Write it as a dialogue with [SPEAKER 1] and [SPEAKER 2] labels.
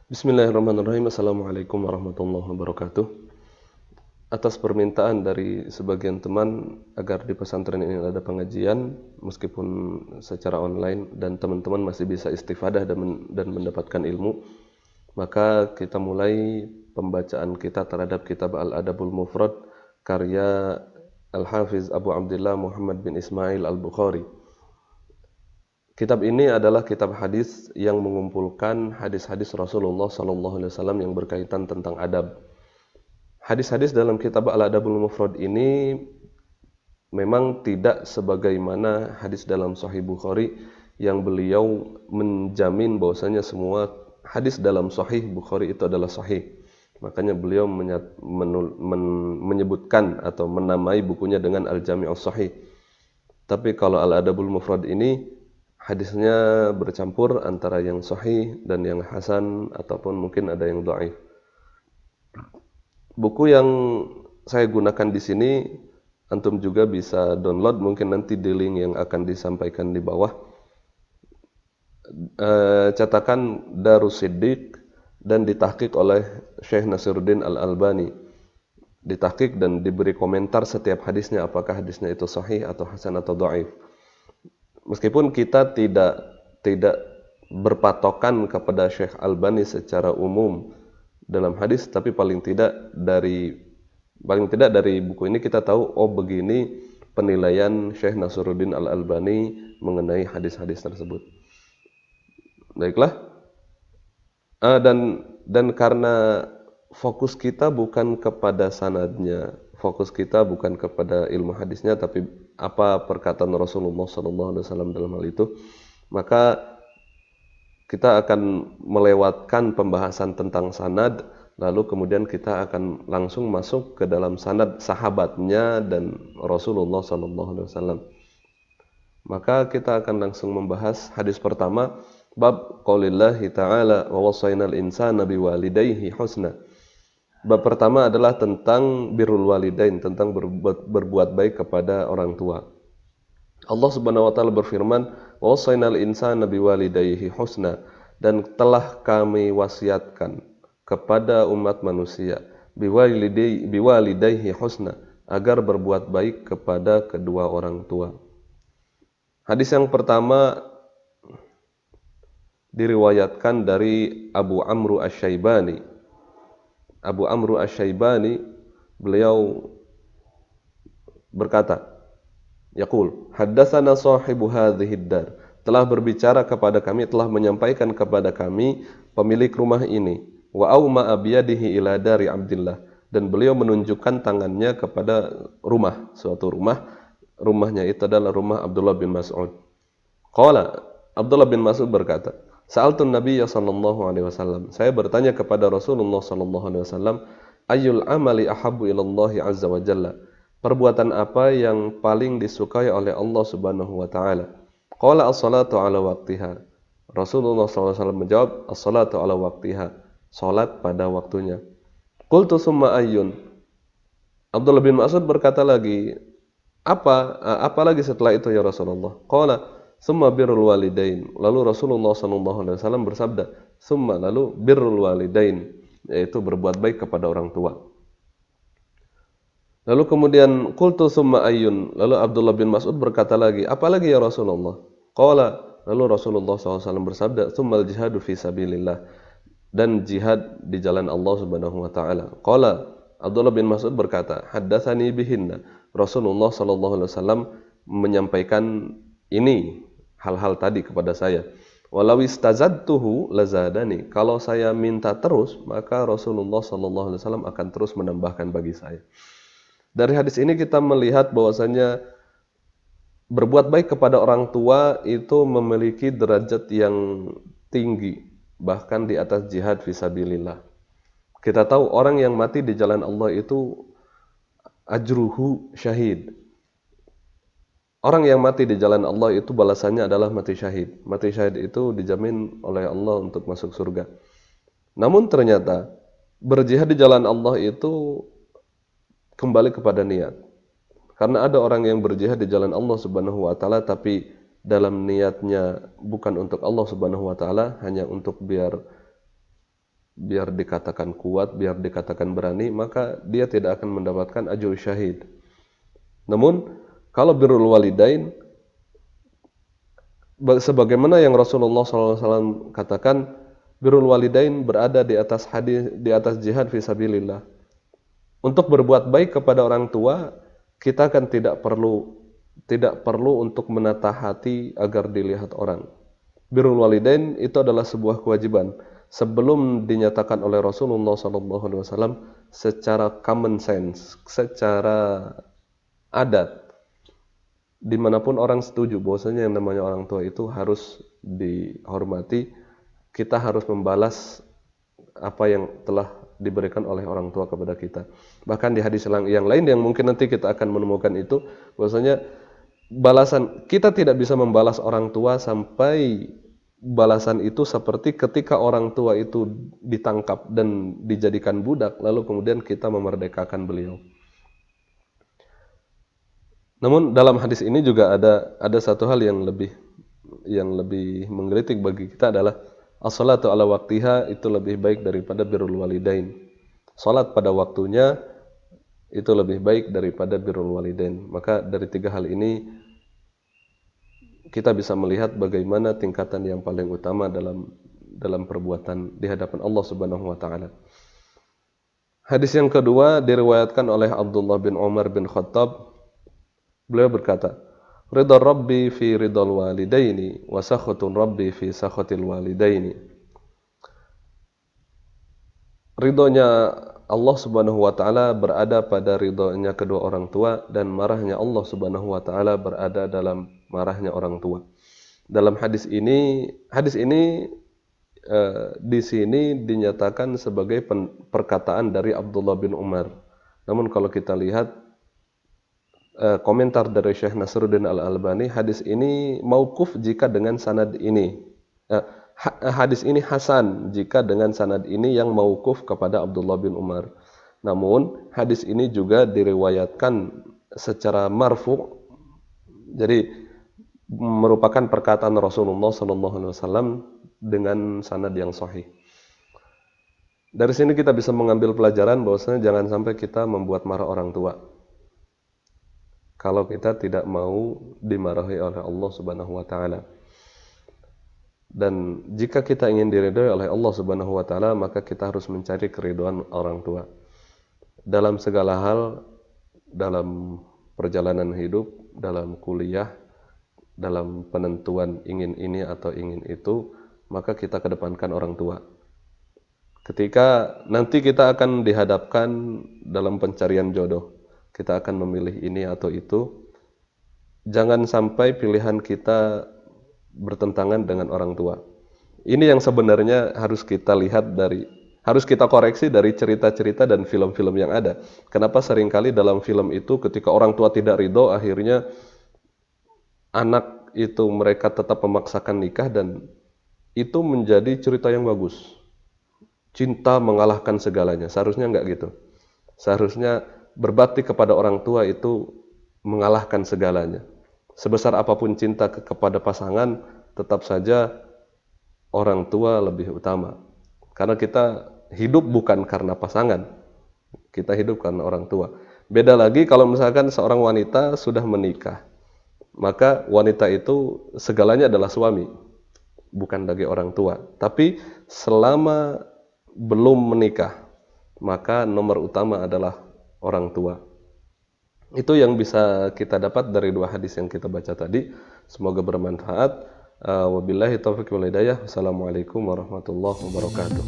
[SPEAKER 1] Bismillahirrahmanirrahim. Assalamualaikum warahmatullahi wabarakatuh. Atas permintaan dari sebagian teman agar di pesantren ini ada pengajian meskipun secara online dan teman-teman masih bisa istifadah dan mendapatkan ilmu, maka kita mulai pembacaan kita terhadap kitab Al-Adabul Mufrad karya Al-Hafiz Abu Abdullah Muhammad bin Ismail Al-Bukhari. Kitab ini adalah kitab hadis yang mengumpulkan hadis-hadis Rasulullah SAW yang berkaitan tentang adab. Hadis-hadis dalam kitab Al-Adabul Mufrad ini memang tidak sebagaimana hadis dalam Sahih Bukhari yang beliau menjamin bahwasanya semua hadis dalam Sahih Bukhari itu adalah sahih. Makanya beliau menyebutkan atau menamai bukunya dengan Al-Jami'us Sahih. Tapi kalau Al-Adabul Mufrad ini hadisnya bercampur antara yang sahih dan yang hasan ataupun mungkin ada yang dhaif. Buku yang saya gunakan di sini antum juga bisa download mungkin nanti di link yang akan disampaikan di bawah. Cetakan Darus Siddiq dan ditahqiq oleh Syekh Nasiruddin Al-Albani. Ditahqiq dan diberi komentar setiap hadisnya apakah hadisnya itu sahih atau hasan atau dhaif. Meskipun kita tidak berpatokan kepada Syekh Albani secara umum dalam hadis, tapi paling tidak dari buku ini kita tahu oh begini penilaian Syekh Nasiruddin Al-Albani mengenai hadis-hadis tersebut. Baiklah. Dan karena fokus kita bukan kepada sanadnya, fokus kita bukan kepada ilmu hadisnya, tapi apa perkataan Rasulullah SAW dalam hal itu, maka kita akan melewatkan pembahasan tentang sanad, lalu kemudian kita akan langsung masuk ke dalam sanad sahabatnya dan Rasulullah SAW. Maka kita akan langsung membahas hadis pertama, bab qaulillahi ta'ala wa wassaynal insana biwalidayhi husna. Bab pertama adalah tentang birrul walidain, tentang berbuat baik kepada orang tua. Allah Subhanahu wa taala berfirman, "Wa wassaynal insana biwalidayhi husna," dan telah kami wasiatkan kepada umat manusia biwalidayhi husna, agar berbuat baik kepada kedua orang tua. Hadis yang pertama diriwayatkan dari Abu Amru Asy-Syaibani. Abu Amru Asy-Syaibani beliau berkata, yaqul haddatsana sahibu hadhid dar, telah berbicara kepada kami, telah menyampaikan kepada kami pemilik rumah ini, wa auma biyadihi ila dari Abdillah, dan beliau menunjukkan tangannya kepada rumah, suatu rumahnya itu adalah rumah Abdullah bin Mas'ud. Qala, Abdullah bin Mas'ud berkata, Sa'altun Nabiyya sallallahu alaihi wasallam, saya bertanya kepada Rasulullah sallallahu alaihi wasallam, ayyul amali ahabbu ilallahi azza wa jalla, perbuatan apa yang paling disukai oleh Allah Subhanahu wa taala? Qala as-salatu ala waqtiha. Rasulullah sallallahu alaihi wasallam menjawab, as-salatu ala waqtiha, salat pada waktunya. Qultu summa ayyun. Abdullah bin Mas'ud berkata lagi, apa lagi setelah itu ya Rasulullah? Qala summa birrul walidain. Lalu Rasulullah SAW bersabda, summa, lalu birrul walidain, yaitu berbuat baik kepada orang tua. Lalu kemudian qultu summa ayyun. Lalu Abdullah bin Mas'ud berkata lagi, apalagi ya Rasulullah? Qala, lalu Rasulullah SAW bersabda, summal jihadu fi sabilillah, dan jihad di jalan Allah Subhanahu wa taala. Qala, Abdullah bin Mas'ud berkata, haddatsani bihinna. Rasulullah SAW menyampaikan ini hal-hal tadi kepada saya. Walau istazadtuhu lazadani, kalau saya minta terus, maka Rasulullah SAW akan terus menambahkan bagi saya. Dari hadis ini kita melihat bahwasanya berbuat baik kepada orang tua itu memiliki derajat yang tinggi, bahkan di atas jihad fisabilillah. Kita tahu orang yang mati di jalan Allah itu ajruhu syahid. Orang yang mati di jalan Allah itu balasannya adalah mati syahid. Mati syahid itu dijamin oleh Allah untuk masuk surga. Namun ternyata berjihad di jalan Allah itu kembali kepada niat. Karena ada orang yang berjihad di jalan Allah Subhanahu wa taala tapi dalam niatnya bukan untuk Allah Subhanahu wa taala, hanya untuk biar biar dikatakan kuat, biar dikatakan berani, maka dia tidak akan mendapatkan ajur syahid. Namun kalau birrul walidain, sebagaimana yang Rasulullah SAW katakan, birrul walidain berada di atas hadis, di atas jihad fisabilillah. Untuk berbuat baik kepada orang tua, kita kan tidak perlu untuk menata hati agar dilihat orang. Birrul walidain itu adalah sebuah kewajiban sebelum dinyatakan oleh Rasulullah SAW secara common sense, secara adat, dimanapun orang setuju bahwasanya yang namanya orang tua itu harus dihormati. Kita harus membalas apa yang telah diberikan oleh orang tua kepada kita. Bahkan di hadis yang lain yang mungkin nanti kita akan menemukan itu, bahwasanya balasan kita tidak bisa membalas orang tua sampai balasan itu seperti ketika orang tua itu ditangkap dan dijadikan budak, lalu kemudian kita memerdekakan beliau. Namun dalam hadis ini juga ada satu hal yang lebih menggelitik bagi kita adalah as-salatu ala waqtiha itu lebih baik daripada birrul walidain. Salat pada waktunya itu lebih baik daripada birrul walidain. Maka dari tiga hal ini kita bisa melihat bagaimana tingkatan yang paling utama dalam perbuatan di hadapan Allah Subhanahu wa taala. Hadis yang kedua diriwayatkan oleh Abdullah bin Umar bin Khattab. Beliau berkata, "Ridha Rabbi fi ridhal walidaini wa sakhatun Rabbi fi sakhatil walidaini." Ridhonya Allah Subhanahu wa taala berada pada ridhonya kedua orang tua, dan marahnya Allah Subhanahu wa taala berada dalam marahnya orang tua. Dalam hadis ini di sini dinyatakan sebagai perkataan dari Abdullah bin Umar. Namun kalau kita lihat komentar dari Syekh Nasruddin Al-Albani, hadis ini mauquf jika dengan sanad ini. Hadis ini hasan jika dengan sanad ini yang mauquf kepada Abdullah bin Umar. Namun hadis ini juga diriwayatkan secara marfu', jadi merupakan perkataan Rasulullah SAW dengan sanad yang sahih. Dari sini kita bisa mengambil pelajaran bahwasanya jangan sampai kita membuat marah orang tua kalau kita tidak mau dimarahi oleh Allah Subhanahu wa taala. Dan jika kita ingin diridhoi oleh Allah Subhanahu wa taala, maka kita harus mencari keridhaan orang tua. Dalam segala hal, dalam perjalanan hidup, dalam kuliah, dalam penentuan ingin ini atau ingin itu, maka kita kedepankan orang tua. Ketika nanti kita akan dihadapkan dalam pencarian jodoh, kita akan memilih ini atau itu, jangan sampai pilihan kita bertentangan dengan orang tua. Ini yang sebenarnya harus kita koreksi dari cerita-cerita dan film-film yang ada. Kenapa seringkali dalam film itu ketika orang tua tidak ridho, akhirnya anak itu mereka tetap memaksakan nikah, dan itu menjadi cerita yang bagus. Cinta mengalahkan segalanya. Seharusnya enggak gitu. Seharusnya berbakti kepada orang tua itu mengalahkan segalanya. Sebesar apapun cinta kepada pasangan, tetap saja orang tua lebih utama. Karena kita hidup bukan karena pasangan, kita hidup karena orang tua. Beda lagi kalau misalkan seorang wanita sudah menikah, maka wanita itu segalanya adalah suami, bukan lagi orang tua. Tapi selama belum menikah, maka nomor utama adalah orang tua. Itu yang bisa kita dapat dari dua hadis yang kita baca tadi. Semoga bermanfaat. Wabillahi taufiq wal hidayah. Wassalamualaikum warahmatullahi wabarakatuh.